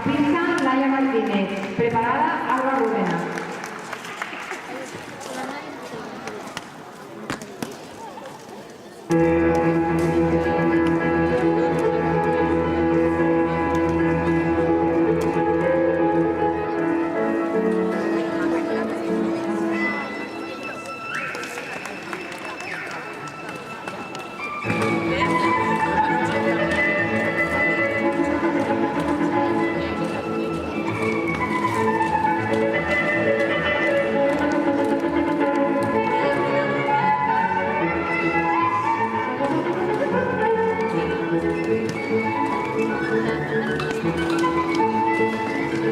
pista, Laia Martínez. Preparada, Alba Rúbena.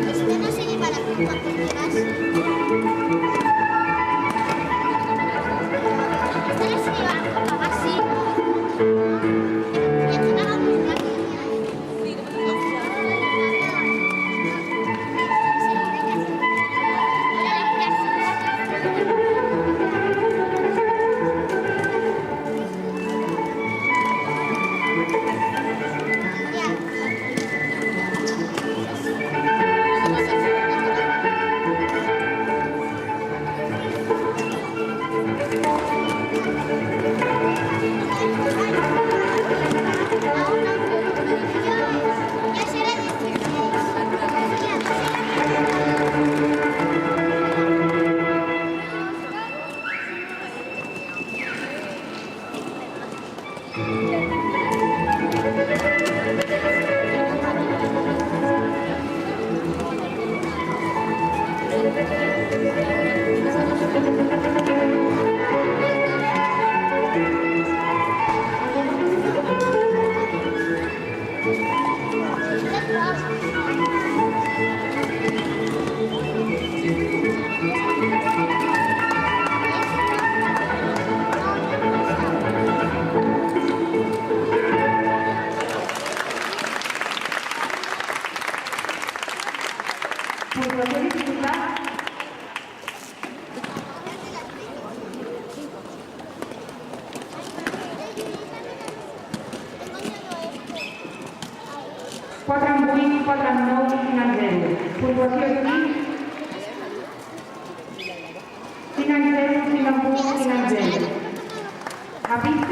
Este no se lleva la culpa porque vas. Este no se lleva la culpa, vas sí. Y aquí nada más la Puntuació i dificultat. Quatre en 8, 4 en 9, 5 en 0. Puntuació 5. 5 en 0, 5 en 1, 5 en 0. A pista.